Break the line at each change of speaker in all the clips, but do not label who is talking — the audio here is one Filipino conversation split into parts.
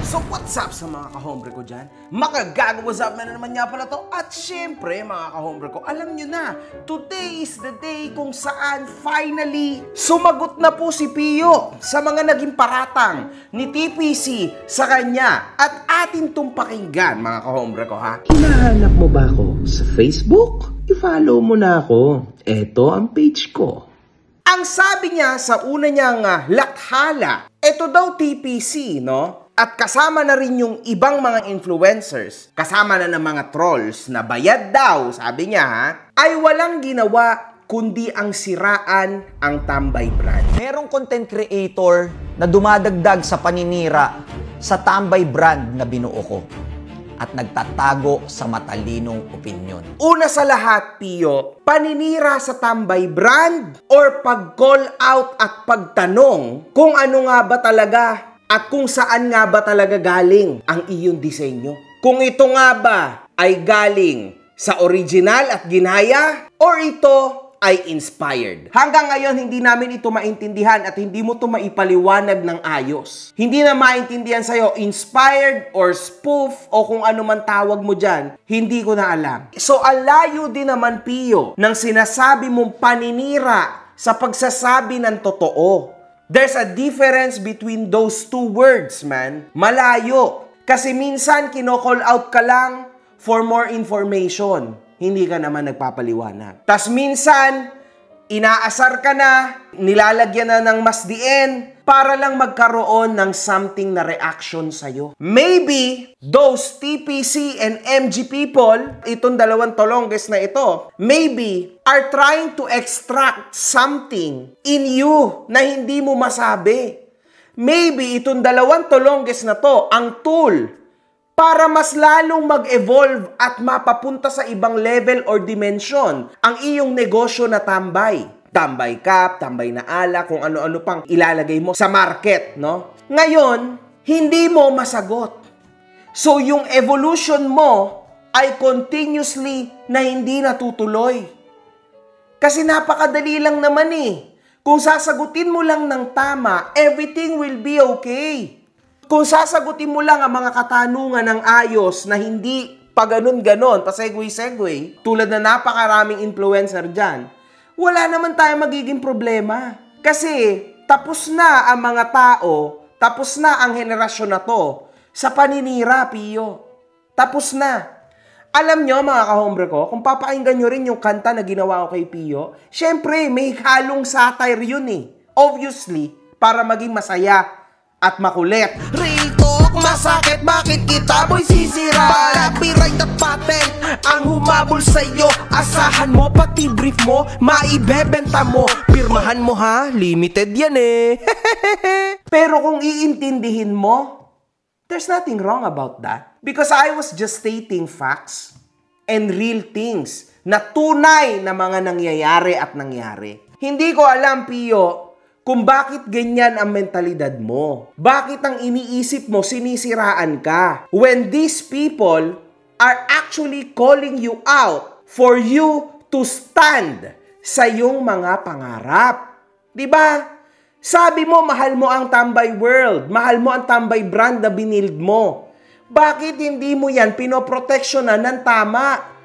So what's up sa mga kahombre ko dyan? Makagago, what's up na naman nga pala to. At syempre mga kahombre ko, alam nyo na, today is the day kung saan finally sumagot na po si Pio sa mga naging paratang ni TPC sa kanya. At atin tong pakinggan mga kahombre ko ha.
Hinahanap mo ba ako sa Facebook? I-follow mo na ako. Eto ang page ko.
Ang sabi niya sa una niyang lathala, eto daw TPC, no? At kasama na rin yung ibang mga influencers, kasama na ng mga trolls na bayad daw, sabi niya ha, ay walang ginawa kundi ang siraan ang Tambay brand.
Merong content creator na dumadagdag sa paninira sa Tambay brand na binuo ko at nagtatago sa matalinong opinyon.
Una sa lahat, Pio, paninira sa Tambay brand or pag-call out at pagtanong kung ano nga ba talaga at kung saan nga ba talaga galing ang iyong disenyo. Kung ito nga ba ay galing sa original at ginaya or ito ay inspired. Hanggang ngayon, hindi namin ito maintindihan at hindi mo ito maipaliwanag ng ayos. Hindi na maintindihan sa'yo, inspired or spoof o kung ano man tawag mo dyan, hindi ko na alam. So, alayo din naman, Pio, ng sinasabi mong paninira sa pagsasabi ng totoo. There's a difference between those two words, man. Malayo. Kasi minsan, kino-call out ka lang for more information. Hindi ka naman nagpapaliwanag. Tas minsan, inaasar ka na, nilalagyan na ng mas diin para lang magkaroon ng something na reaction sa'yo. Maybe, those TPC and MG people, itong dalawang tolongges na ito, maybe, are trying to extract something in you na hindi mo masabi. Maybe, itong dalawang tolongges na to, ang tool para mas lalong mag-evolve at mapapunta sa ibang level or dimension ang iyong negosyo na tambay. Tambay cup, tambay na ala, kung ano-ano pang ilalagay mo sa market, no? Ngayon, hindi mo masagot. So, yung evolution mo ay continuously na hindi natutuloy. Kasi napakadali lang naman eh. Kung sasagutin mo lang ng tama, everything will be okay. Kung sasagutin mo lang ang mga katanungan ng ayos na hindi pa ganun-ganon, pa segue-segue, tulad na napakaraming influencer dyan, wala naman tayo magiging problema. Kasi tapos na ang mga tao, tapos na ang henerasyon na to sa paninira, Pio. Tapos na. Alam nyo mga kahombre ko, kung papakinggan nyo rin yung kanta na ginawa ko kay Pio, syempre may halong satire yun eh. Obviously, para maging masaya at makulit. Real talk, masakit, bakit kita boy sisira? Para copyright at patent ang humabol sa'yo. Asahan mo, pati brief mo, maibebenta mo. Pirmahan mo ha, limited yan eh. Pero kung iintindihin mo, there's nothing wrong about that. Because I was just stating facts and real things na tunay na mga nangyayari at nangyari. Hindi ko alam, Pio, kung bakit ganyan ang mentalidad mo. Bakit ang iniisip mo, sinisiraan ka? When these people are actually calling you out for you to stand sa iyong mga pangarap. Diba? Sabi mo, mahal mo ang Tambay World. Mahal mo ang Tambay brand na binild mo. Bakit hindi mo yan pinoproteksyonan ng tama?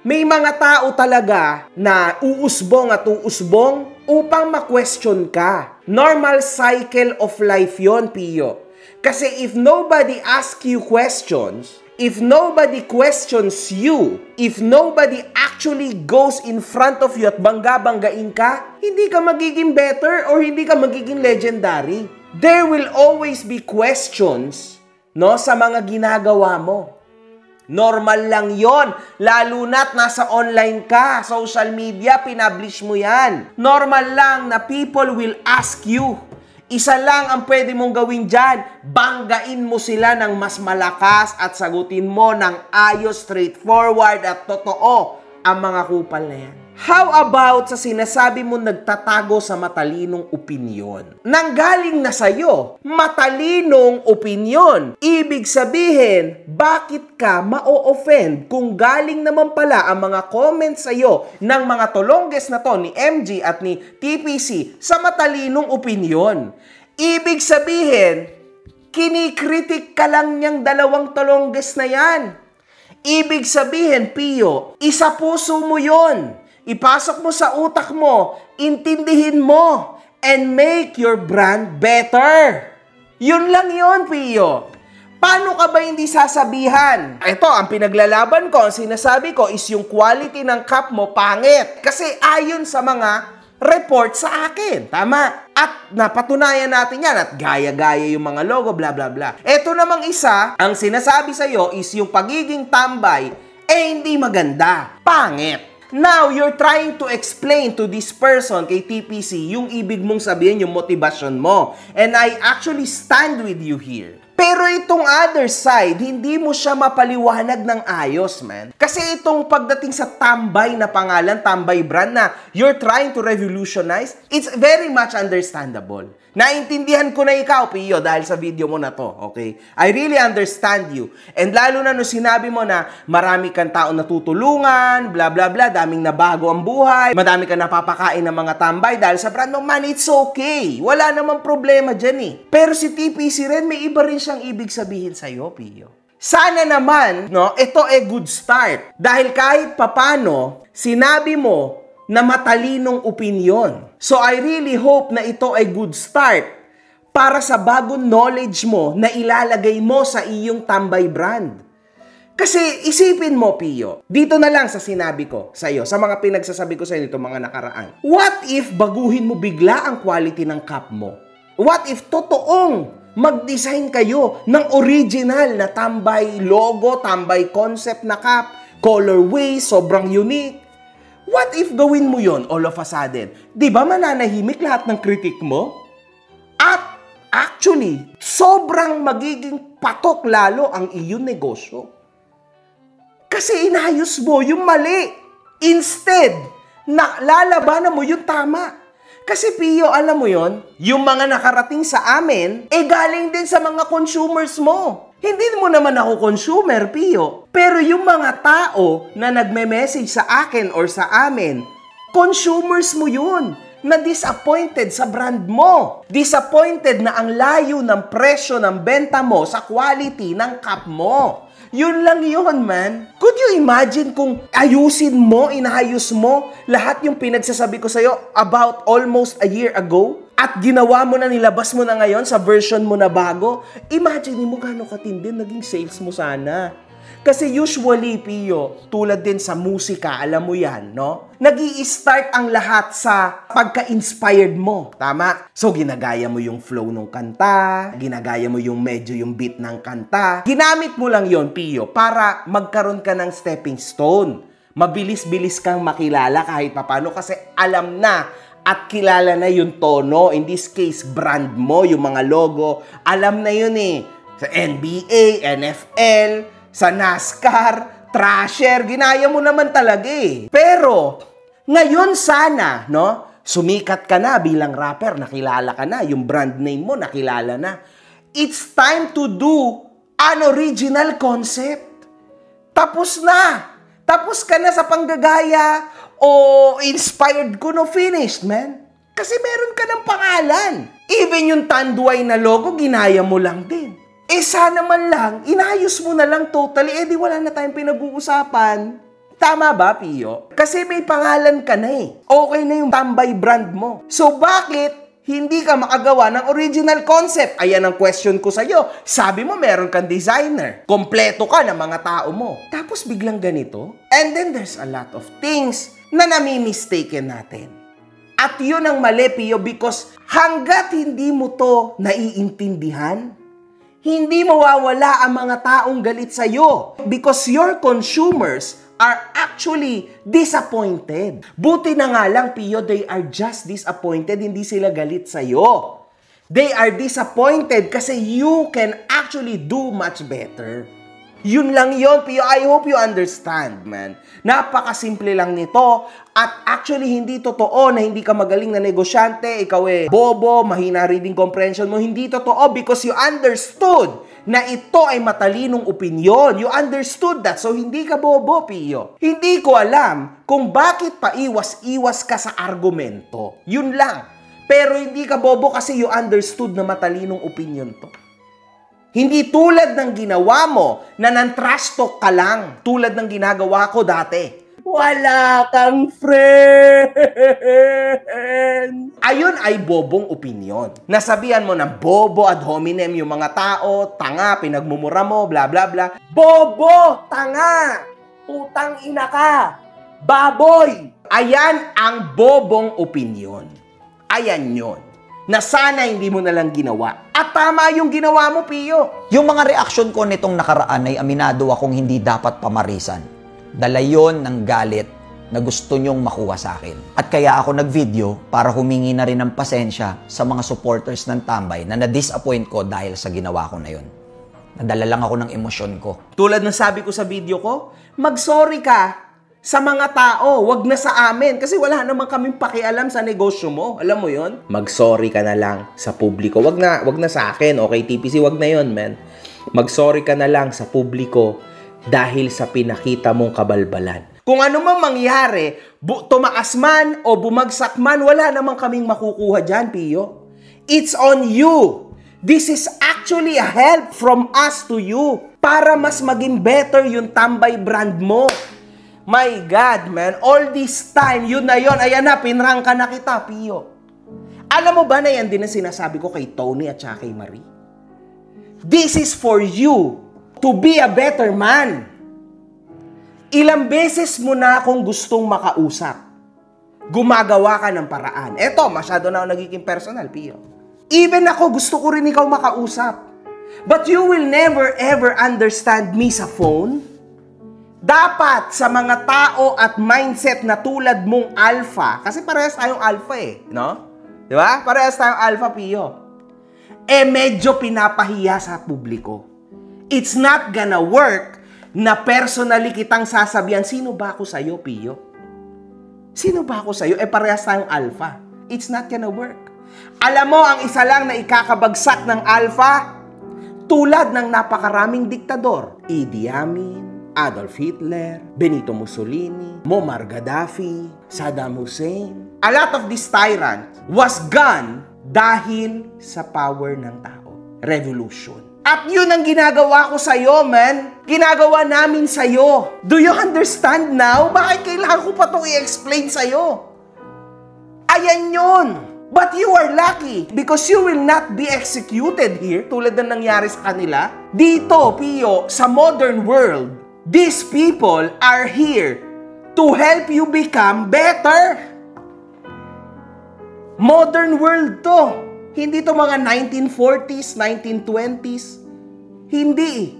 May mga tao talaga na uusbong at uusbong upang ma-question ka. Normal cycle of life yon, Pio. Kasi if nobody asks you questions, if nobody questions you, if nobody actually goes in front of you at bangga-banggain ka, hindi ka magiging better or hindi ka magiging legendary. There will always be questions, no, sa mga ginagawa mo. Normal lang yon, lalo na't nasa online ka, social media, pinablish mo yan. Normal lang na people will ask you. Isa lang ang pwede mong gawin dyan, banggain mo sila ng mas malakas at sagutin mo ng ayos, straightforward at totoo ang mga kupal na yan. How about sa sinasabi mo nagtatago sa matalinong opinyon? Nanggaling na sa'yo, matalinong opinyon. Ibig sabihin, bakit ka ma-offend kung galing naman pala ang mga comments sa'yo ng mga tolongges na to ni MG at ni TPC sa matalinong opinyon? Ibig sabihin, Kinikritik ka lang niyang dalawang tolongges na yan. Ibig sabihin, Pio, isa puso mo yon. Ipasok mo sa utak mo, intindihin mo, and make your brand better. Yun lang yon, Pio. Paano ka ba hindi sasabihan? Ito, ang pinaglalaban ko, ang sinasabi ko is yung quality ng cup mo pangit. Kasi ayon sa mga report sa akin. Tama. At napatunayan natin yan at gaya-gaya yung mga logo, bla bla bla. Ito namang isa, ang sinasabi sa'yo is yung pagiging tambay, hindi maganda. Pangit. Now, you're trying to explain to this person, kay TPC, yung ibig mong sabihin, yung motivasyon mo. And I actually stand with you here. Pero itong other side, hindi mo siya mapaliwanag ng ayos, man. Kasi itong pagdating sa tambay na pangalan, tambay brand na you're trying to revolutionize, it's very much understandable. Naintindihan ko na ikaw, Pio, dahil sa video mo na to, okay? I really understand you. And lalo na nung sinabi mo na marami kang taong natutulungan, bla bla bla, daming nabago ang buhay, madami kang napapakain ng mga tambay dahil sa brand mo, man, it's okay. Wala namang problema dyan eh. Pero si TPC rin, may iba rin siyang ibig sabihin sa'yo, Pio. Sana naman, no, ito good start. Dahil kahit papano, sinabi mo na matalinong opinyon. So I really hope na ito ay good start para sa bagong knowledge mo na ilalagay mo sa iyong tambay brand. Kasi isipin mo, Pio, dito na lang sa sinabi ko sa iyo, sa mga pinagsasabi ko sa inyo itong mga nakaraan. What if baguhin mo bigla ang quality ng cup mo? What if totoong mag-design kayo ng original na tambay logo, tambay concept na cup, colorway, sobrang unique? What if gawin mo yon all of a sudden? Di ba mananahimik lahat ng kritik mo? At actually, sobrang magiging patok lalo ang iyong negosyo. Kasi inayos mo yung mali. Instead, na lalabanan mo yung tama. Kasi Pio, alam mo yon, yung mga nakarating sa amin, galing din sa mga consumers mo. Hindi mo naman ako consumer, Pio. Pero yung mga tao na nagme-message sa akin or sa amin, consumers mo yun, na disappointed sa brand mo. Disappointed na ang layo ng presyo ng benta mo sa quality ng cup mo. Yun lang yun, man. Could you imagine kung ayusin mo, inayos mo lahat yung pinagsasabi ko sa'yo about almost a year ago? At ginawa mo na, nilabas mo na ngayon sa version mo na bago? Imagine mo gano'ng katindi naging sales mo sana. Kasi usually, Pio, tulad din sa musika, alam mo yan, no? Nag-i-start ang lahat sa pagka-inspired mo. Tama? So, ginagaya mo yung flow ng kanta, ginagaya mo yung medyo yung beat ng kanta. Ginamit mo lang yon, Pio, para magkaroon ka ng stepping stone. Mabilis-bilis kang makilala kahit papano kasi alam na at kilala na yung tono. In this case, brand mo, yung mga logo. Alam na yun eh. Sa NBA, NFL, sa NASCAR, Thrasher, ginaya mo naman talaga eh. Pero, ngayon sana, no? Sumikat ka na bilang rapper, nakilala ka na, yung brand name mo, nakilala na. It's time to do an original concept. Tapos na. Tapos ka na sa panggagaya o inspired ko no finished, man. Kasi meron ka ng pangalan. Even yung Tanduay na logo, ginaya mo lang din. Sana man lang, inayos mo na lang totally, di wala na tayong pinag-uusapan. Tama ba, Pio? Kasi may pangalan ka na eh. Okay na yung tambay brand mo. So bakit hindi ka makagawa ng original concept? Ayan ang question ko sa'yo. Sabi mo meron kang designer. Kompleto ka ng mga tao mo. Tapos biglang ganito. And then there's a lot of things na nami-mistaken natin. At yun ang mali, Pio, because hanggat hindi mo to naiintindihan, hindi mawawala ang mga taong galit sa'yo because your consumers are actually disappointed. Buti na nga lang, Pio, they are just disappointed, hindi sila galit sa'yo. They are disappointed kasi you can actually do much better. Yun lang yun, Pio. I hope you understand, man. Napakasimple lang nito. At actually, hindi totoo na hindi ka magaling na negosyante. Ikaw bobo, mahina reading comprehension mo. Hindi totoo because you understood na ito ay matalinong opinyon. You understood that. So, hindi ka bobo, Pio. Hindi ko alam kung bakit paiwas-iwas ka sa argumento. Yun lang. Pero hindi ka bobo kasi you understood na matalinong opinyon to. Hindi tulad ng ginawa mo na nan-trash talk ka lang, tulad ng ginagawa ko dati. Wala kang friend. Ayun ay bobong opinyon. Nasabihan mo na bobo ad hominem yung mga tao, tanga, pinagmumura mo, bla bla bla. Bobo, tanga, putang ina ka, baboy. Ayan ang bobong opinyon. Ayan yon. Na sana hindi mo na lang ginawa. At tama yung ginawa mo, Pio.
Yung mga reaksyon ko nitong nakaraan ay aminado akong hindi dapat pamarisan. Dala yon ng galit na gusto nyong makuha sa akin. At kaya ako nag-video para humingi na rin ng pasensya sa mga supporters ng Tambay na na-disappoint ko dahil sa ginawa ko na yon. Nadala lang ako ng emosyon ko.
Tulad ng sabi ko sa video ko, mag-sorry ka sa mga tao, wag na sa amin. Kasi wala naman kaming pakialam sa negosyo mo. Alam mo yon? Mag-sorry ka na lang sa publiko. Wag na sa akin. Okay, TPC, wag na yon, man. Mag-sorry ka na lang sa publiko dahil sa pinakita mong kabalbalan. Kung ano mang mangyari, tumaas man o bumagsak man, wala naman kaming makukuha dyan, Pio. It's on you. This is actually a help from us to you para mas maging better yung Tambay brand mo. My God, man, all this time, yun na yun, ayan na, pinrangka na kita, Pio. Alam mo ba na yan din ang sinasabi ko kay Tony at saka kay Marie? This is for you to be a better man. Ilang beses mo na akong gustong makausap. Gumagawa ka ng paraan. Eto, masyado na ako nagiging personal, Pio. Even ako, gusto ko rin ikaw makausap. But you will never ever understand me sa phone. Dapat sa mga tao at mindset na tulad mong alpha, kasi parehas tayong alpha no? Di ba? Parehas tayong alpha, Pio. Medyo pinapahiya sa publiko. It's not gonna work na personally kitang sasabihan, sino ba ako sa'yo, Pio? Sino ba ako sa'yo? Parehas tayong alpha. It's not gonna work. Alam mo, ang isa lang na ikakabagsak ng alpha, tulad ng napakaraming diktador, Idi Amin, Adolf Hitler, Benito Mussolini, Muammar Gaddafi, Saddam Hussein. A lot of this tyrant was gone dahil sa power ng tao. Revolution. At yun ang ginagawa ko sa'yo, man. Ginagawa namin sa'yo. Do you understand now? Bakit kailangan ko pa itong i-explain sa'yo? Ayan yun. But you are lucky because you will not be executed here tulad na nangyari sa kanila. Dito, Pio, sa modern world, these people are here to help you become better. Modern world to. Hindi to mga 1940s, 1920s. Hindi.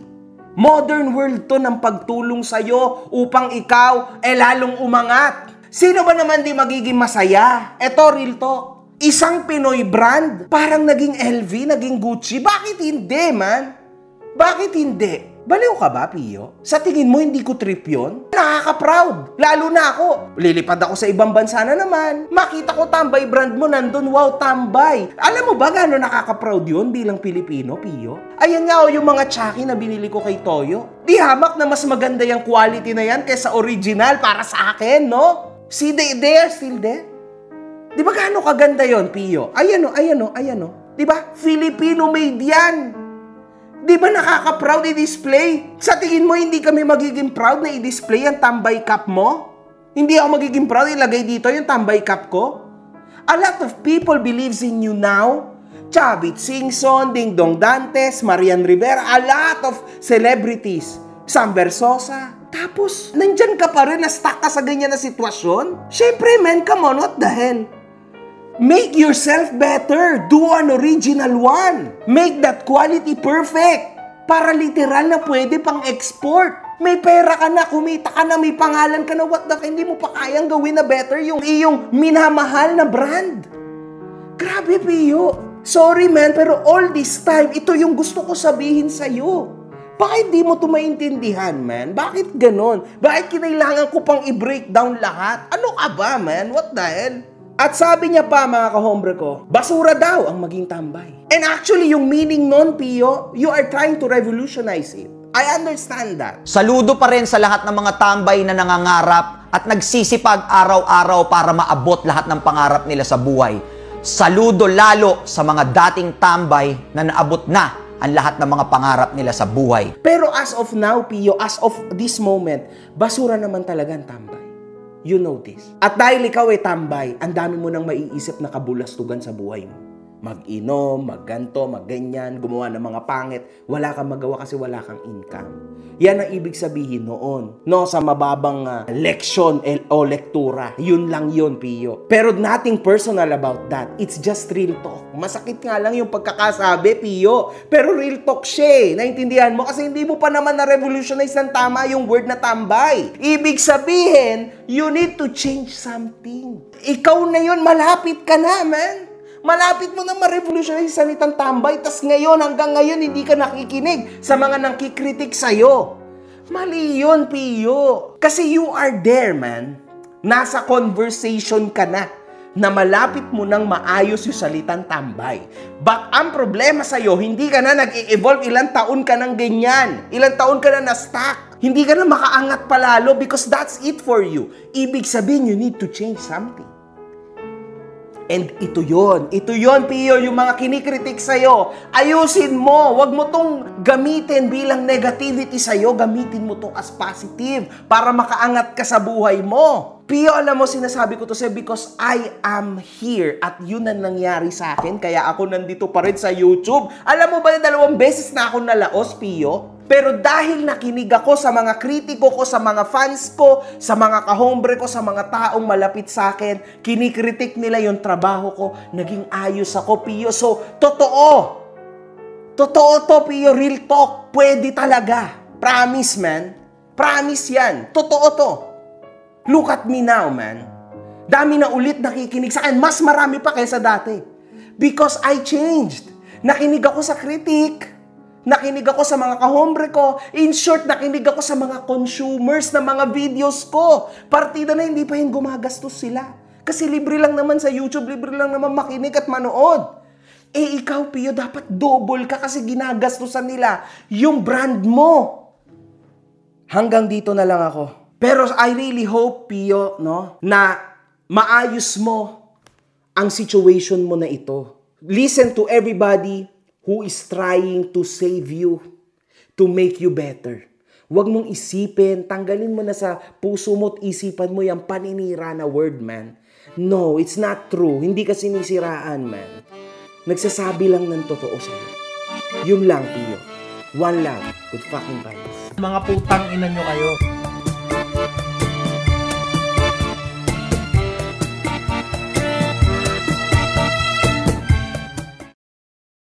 Modern world to ng pagtulong sa'yo upang ikaw lalong umangat. Sino ba naman di magiging masaya? Eto, real talk. Isang Pinoy brand, parang naging LV, naging Gucci. Bakit hindi, man? Bakit hindi? Baliw ka ba, Pio? Sa tingin mo, hindi ko trip yun? Nakaka-proud. Lalo na ako. Lilipad ako sa ibang bansa na naman. Makita ko Tambay brand mo nandun. Wow, Tambay. Alam mo ba gano'n nakaka-proud yun bilang Pilipino, Pio? Ayan nga yung mga tsaki na binili ko kay Toyo. Di hamak na mas maganda yung quality na yan kaysa original para sa akin, no? See, they are still there. Di ba gaano kaganda yon, Pio? Ayan o. Di ba? Filipino made yan. Di ba nakaka-proud i-display? Sa tingin mo, hindi kami magiging proud na i-display ang Tambay Cup mo? Hindi ako magiging proud ilagay dito yung Tambay Cup ko? A lot of people believes in you now. Chavit Singson, Ding Dong Dantes, Marian Rivera, a lot of celebrities. Sam Versosa. Tapos, nandyan ka pa rin, na-stuck ka sa ganyan na sitwasyon? Siyempre, man, come on, what the hell? Make yourself better. Do an original one. Make that quality perfect. Para literal na pwede pang export. May pera ka na, kumita ka na, may pangalan ka na, what the, hindi mo pa kayang gawin na better yung iyong minamahal na brand. Grabe, Pio. Sorry, man, pero all this time, ito yung gusto ko sabihin sa'yo. Bakit di mo ito maintindihan, man? Bakit ganon? Bakit kinailangan ko pang i-breakdown lahat? Ano ka ba, man? What the hell? At sabi niya pa, mga kahombre ko, basura daw ang maging Tambay. And actually, yung meaning nun, Pio, you are trying to revolutionize it. I understand that.
Saludo pa rin sa lahat ng mga Tambay na nangangarap at nagsisipag araw-araw para maabot lahat ng pangarap nila sa buhay. Saludo lalo sa mga dating Tambay na naabot na ang lahat ng mga pangarap nila sa buhay.
Pero as of now, Pio, as of this moment, basura naman talaga ang tambay. You know this. At dahil ikaw ay tambay, ang dami mo nang maiisip na kabulastugan sa buhay mo. Mag-inom, magganto, magganyan, gumawa ng mga pangit. Wala kang magawa kasi wala kang income. Yan ang ibig sabihin noon. No, sa mababang leksyon o lektura. Yun lang yun, Pio. Pero nothing personal about that. It's just real talk. Masakit nga lang yung pagkakasabi, Pio. Pero real talk siya. Naintindihan mo? Kasi hindi mo pa naman na-revolutionize ng tama yung word na tambay. Ibig sabihin, you need to change something. Ikaw na yun, malapit ka na, man. Malapit mo na ma-revolutionize sa salitang tambay, tas ngayon, hanggang ngayon, hindi ka nakikinig sa mga nangkikritik sa'yo. Mali yun, Pio. Kasi you are there, man. Nasa conversation ka na malapit mo nang maayos yung salitang tambay. But ang problema sa'yo, hindi ka na nag-e-evolve, ilang taon ka nang ganyan. Ilang taon ka na na-stuck. Hindi ka na makaangat palalo because that's it for you. Ibig sabihin, you need to change something. And ito yon, Pio, yung mga kinikritik sa'yo. Ayusin mo, wag mo tong gamitin bilang negativity sa'yo, gamitin mo to as positive para makaangat ka sa buhay mo. Pio, alam mo, sinasabi ko to sa'yo because I am here at yun ang nangyari sa akin, kaya ako nandito pa rin sa YouTube. Alam mo ba na 2 beses na ako nalaos, Pio? Pero dahil nakinig ako sa mga kritiko ko, sa mga fans ko, sa mga kahombre ko, sa mga taong malapit sa akin, kinikritik nila yung trabaho ko, naging ayos ako, Pio. So, totoo. Totoo to, Pio. Real talk. Pwede talaga. Promise, man. Promise yan. Totoo to. Look at me now, man. Dami na ulit nakikinig sa akin. Mas marami pa kaysa dati. Because I changed. Nakinig ako sa kritik. Nakinig ako sa mga kahombre ko. In short, nakinig ako sa mga consumers ng mga videos ko. Partida na hindi pa yung gumagastos sila. Kasi libre lang naman sa YouTube, libre lang naman makinig at manood. Eh ikaw, Pio, dapat double ka kasi ginagastusan nila yung brand mo. Hanggang dito na lang ako. Pero I really hope, Pio, no, na maayos mo ang situation mo na ito. Listen to everybody who is trying to save you, to make you better. Huwag mong isipin, tanggalin mo na sa puso mo at isipan mo yung paninira na word, man. No, it's not true. Hindi ka sinisiraan, man. Nagsasabi lang ng totoo sa'yo. Yun lang, Pio. One love. Good fucking vibes.
Mga putang ina nyo kayo.